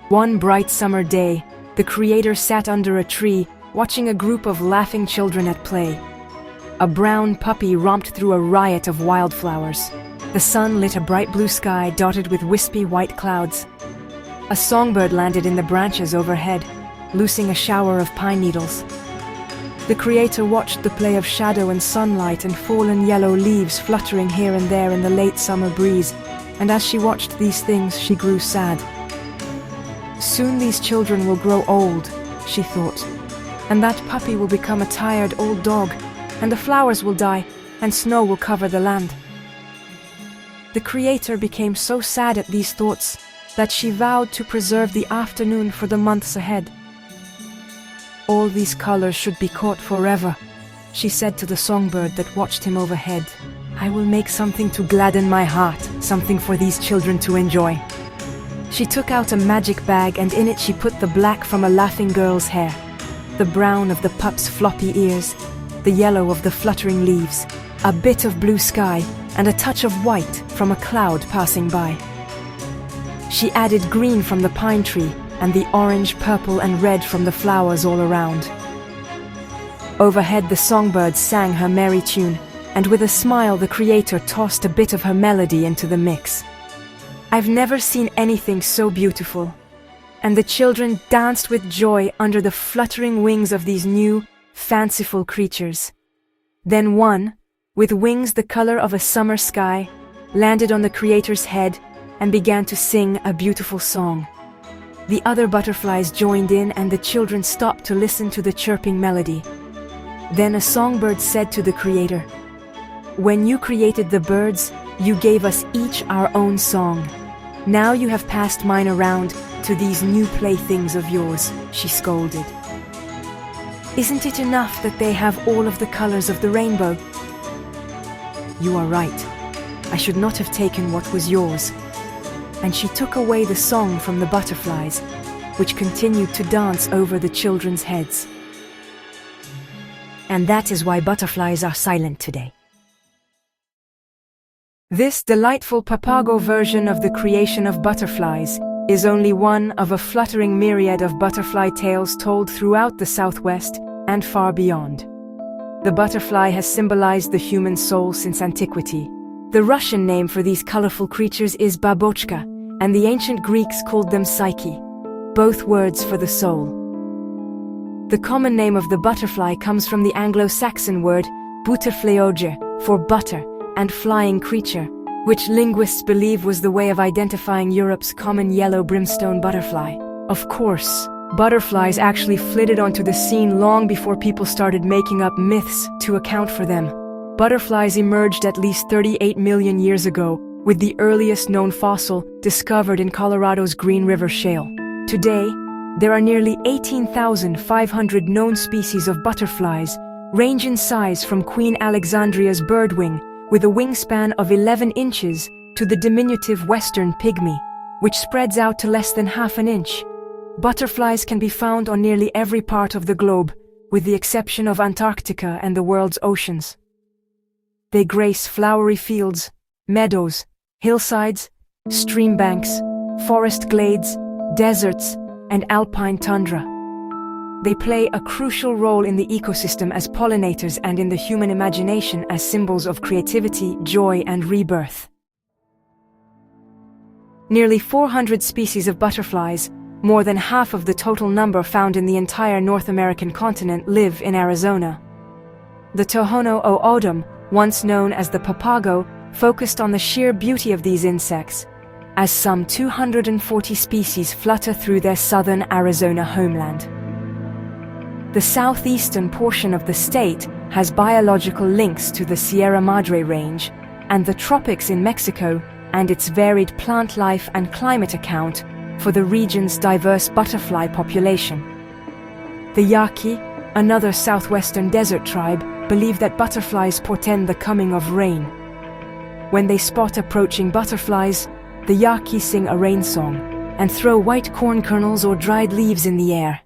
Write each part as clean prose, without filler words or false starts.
One bright summer day, the creator sat under a tree, watching a group of laughing children at play. A brown puppy romped through a riot of wildflowers. The sun lit a bright blue sky dotted with wispy white clouds. A songbird landed in the branches overhead, loosing a shower of pine needles. The creator watched the play of shadow and sunlight and fallen yellow leaves fluttering here and there in the late summer breeze, and as she watched these things, she grew sad. Soon these children will grow old, she thought, and that puppy will become a tired old dog, and the flowers will die, and snow will cover the land. The creator became so sad at these thoughts that she vowed to preserve the afternoon for the months ahead. All these colors should be caught forever, she said to the songbird that watched him overhead. I will make something to gladden my heart, something for these children to enjoy. She took out a magic bag, and in it she put the black from a laughing girl's hair, the brown of the pup's floppy ears, the yellow of the fluttering leaves, a bit of blue sky, and a touch of white from a cloud passing by. She added green from the pine tree, and the orange, purple, and red from the flowers all around. Overhead the songbird sang her merry tune, and with a smile the creator tossed a bit of her melody into the mix. I've never seen anything so beautiful. And the children danced with joy under the fluttering wings of these new, fanciful creatures. Then one, with wings the color of a summer sky, landed on the creator's head and began to sing a beautiful song. The other butterflies joined in, and the children stopped to listen to the chirping melody. Then a songbird said to the creator, "When you created the birds, you gave us each our own song. Now you have passed mine around to these new playthings of yours," she scolded. "Isn't it enough that they have all of the colors of the rainbow?" "You are right. I should not have taken what was yours." And she took away the song from the butterflies, which continued to dance over the children's heads. And that is why butterflies are silent today. This delightful Papago version of the creation of butterflies is only one of a fluttering myriad of butterfly tales told throughout the Southwest and far beyond. The butterfly has symbolized the human soul since antiquity. The Russian name for these colorful creatures is babochka, and the ancient Greeks called them psyche, both words for the soul. The common name of the butterfly comes from the Anglo-Saxon word buterfleoge, for butter, and flying creature, which linguists believe was the way of identifying Europe's common yellow brimstone butterfly. Of course, butterflies actually flitted onto the scene long before people started making up myths to account for them. Butterflies emerged at least 38 million years ago, with the earliest known fossil discovered in Colorado's Green River Shale. Today, there are nearly 18,500 known species of butterflies, range in size from Queen Alexandria's birdwing, with a wingspan of 11 inches, to the diminutive western pygmy, which spreads out to less than half an inch. Butterflies can be found on nearly every part of the globe, with the exception of Antarctica and the world's oceans. They grace flowery fields, meadows, hillsides, stream banks, forest glades, deserts, and alpine tundra. They play a crucial role in the ecosystem as pollinators and in the human imagination as symbols of creativity, joy, and rebirth. Nearly 400 species of butterflies, more than half of the total number found in the entire North American continent, live in Arizona. The Tohono O'odham, once known as the Papago, focused on the sheer beauty of these insects, as some 240 species flutter through their southern Arizona homeland. The southeastern portion of the state has biological links to the Sierra Madre Range and the tropics in Mexico, and its varied plant life and climate account for the region's diverse butterfly population. The Yaqui, another southwestern desert tribe, believe that butterflies portend the coming of rain. When they spot approaching butterflies, the Yaqui sing a rain song and throw white corn kernels or dried leaves in the air.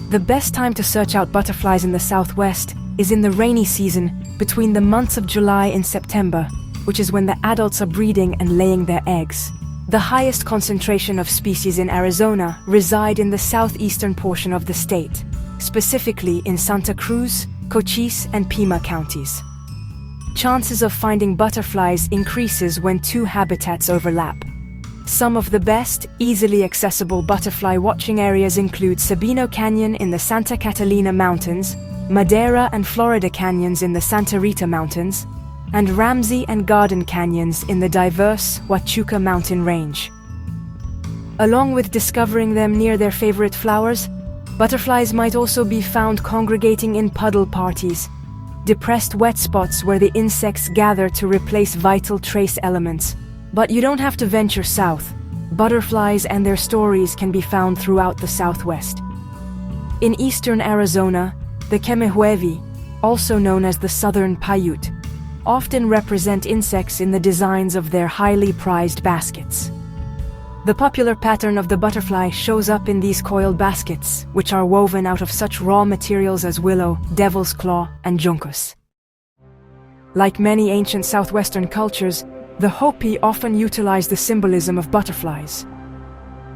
The best time to search out butterflies in the Southwest is in the rainy season between the months of July and September, which is when the adults are breeding and laying their eggs. The highest concentration of species in Arizona reside in the southeastern portion of the state, specifically in Santa Cruz, Cochise, and Pima counties. Chances of finding butterflies increases when two habitats overlap. Some of the best, easily accessible butterfly watching areas include Sabino Canyon in the Santa Catalina Mountains, Madera and Florida Canyons in the Santa Rita Mountains, and Ramsey and Garden Canyons in the diverse Huachuca Mountain Range. Along with discovering them near their favorite flowers, butterflies might also be found congregating in puddle parties, depressed wet spots where the insects gather to replace vital trace elements. But you don't have to venture south. Butterflies and their stories can be found throughout the Southwest. In eastern Arizona, the Kemehuevi, also known as the Southern Paiute, often represent insects in the designs of their highly prized baskets. The popular pattern of the butterfly shows up in these coiled baskets, which are woven out of such raw materials as willow, devil's claw, and juncus. Like many ancient southwestern cultures, the Hopi often utilize the symbolism of butterflies.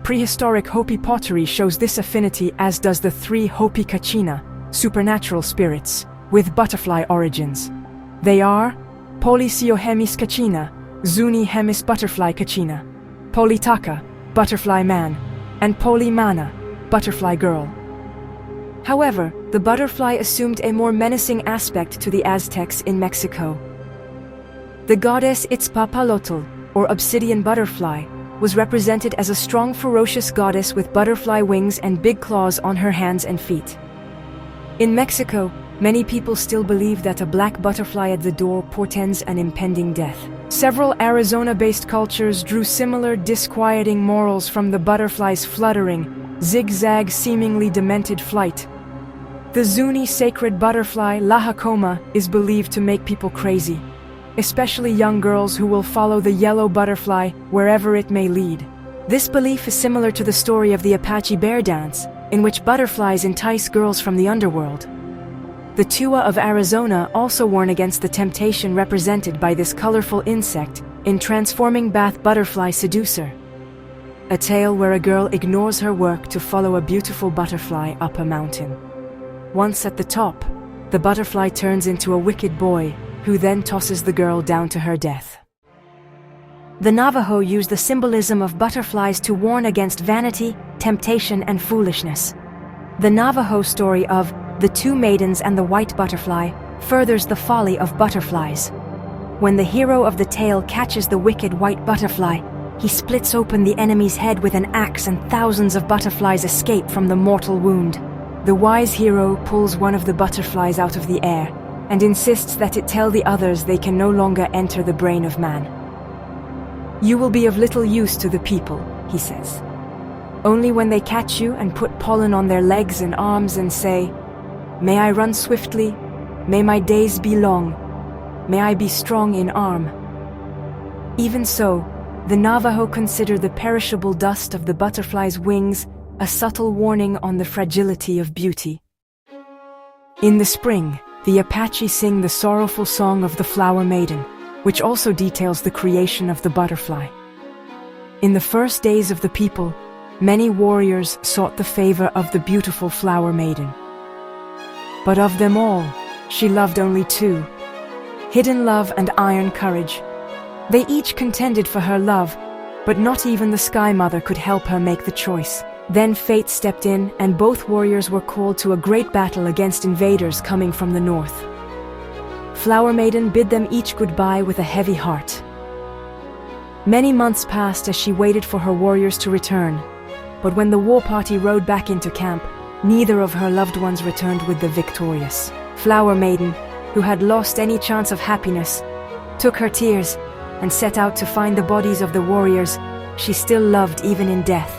Prehistoric Hopi pottery shows this affinity, as does the three Hopi Kachina, supernatural spirits, with butterfly origins. They are Polysiohemis Kachina, Zuni Hemis Butterfly Kachina, Politaka, Butterfly Man, and Polymana, Butterfly Girl. However, the butterfly assumed a more menacing aspect to the Aztecs in Mexico. The goddess Itzpapalotl, or obsidian butterfly, was represented as a strong, ferocious goddess with butterfly wings and big claws on her hands and feet. In Mexico, many people still believe that a black butterfly at the door portends an impending death. Several Arizona-based cultures drew similar disquieting morals from the butterfly's fluttering, zigzag, seemingly demented flight. The Zuni sacred butterfly, Lahakoma, is believed to make people crazy, especially young girls who will follow the yellow butterfly wherever it may lead. This belief is similar to the story of the Apache bear dance, in which butterflies entice girls from the underworld. The Tua of Arizona also warn against the temptation represented by this colorful insect in Transforming Bath Butterfly Seducer, a tale where a girl ignores her work to follow a beautiful butterfly up a mountain. Once at the top, the butterfly turns into a wicked boy who then tosses the girl down to her death. The Navajo use the symbolism of butterflies to warn against vanity, temptation, and foolishness. The Navajo story of the two maidens and the white butterfly furthers the folly of butterflies. When the hero of the tale catches the wicked white butterfly, he splits open the enemy's head with an axe, and thousands of butterflies escape from the mortal wound. The wise hero pulls one of the butterflies out of the air and insists that it tell the others they can no longer enter the brain of man. "You will be of little use to the people," he says. "Only when they catch you and put pollen on their legs and arms and say, 'May I run swiftly, may my days be long, may I be strong in arm.'" Even so, the Navajo consider the perishable dust of the butterfly's wings a subtle warning on the fragility of beauty. In the spring, the Apache sing the sorrowful song of the Flower Maiden, which also details the creation of the butterfly. In the first days of the people, many warriors sought the favor of the beautiful Flower Maiden. But of them all, she loved only two, hidden love and iron courage. They each contended for her love, but not even the Sky Mother could help her make the choice. Then fate stepped in, and both warriors were called to a great battle against invaders coming from the north. Flower Maiden bid them each goodbye with a heavy heart. Many months passed as she waited for her warriors to return, but when the war party rode back into camp, neither of her loved ones returned with the victorious. Flower Maiden, who had lost any chance of happiness, took her tears and set out to find the bodies of the warriors she still loved even in death.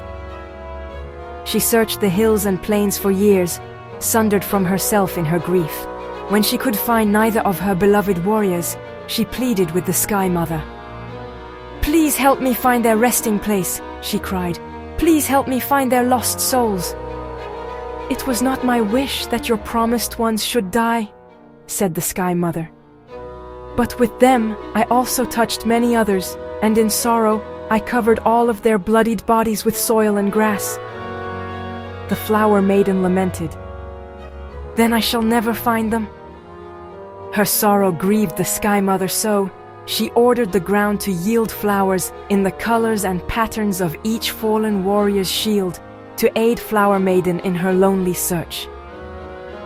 She searched the hills and plains for years, sundered from herself in her grief. When she could find neither of her beloved warriors, she pleaded with the Sky Mother. "Please help me find their resting place," she cried. "Please help me find their lost souls." "It was not my wish that your promised ones should die," said the Sky Mother. "But with them I also touched many others, and in sorrow I covered all of their bloodied bodies with soil and grass. The Flower Maiden lamented. Then I shall never find them. Her sorrow grieved the Sky Mother so she ordered the ground to yield flowers in the colors and patterns of each fallen warrior's shield to aid Flower Maiden in her lonely search.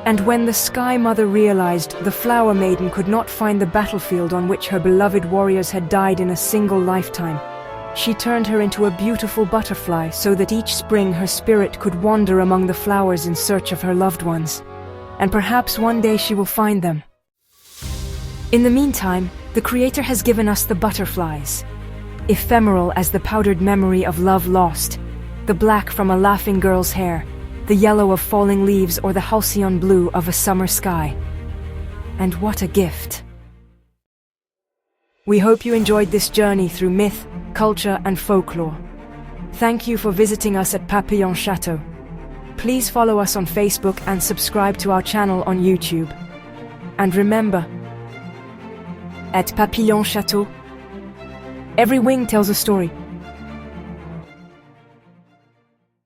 And when the Sky Mother realized the Flower Maiden could not find the battlefield on which her beloved warriors had died in a single lifetime, she turned her into a beautiful butterfly so that each spring her spirit could wander among the flowers in search of her loved ones. And perhaps one day she will find them. In the meantime, the Creator has given us the butterflies, ephemeral as the powdered memory of love lost, the black from a laughing girl's hair, the yellow of falling leaves or the halcyon blue of a summer sky. And what a gift! We hope you enjoyed this journey through myth, culture, and folklore. Thank you for visiting us at Papillon Chateau. Please follow us on Facebook and subscribe to our channel on YouTube. And remember, at Papillon Chateau, every wing tells a story.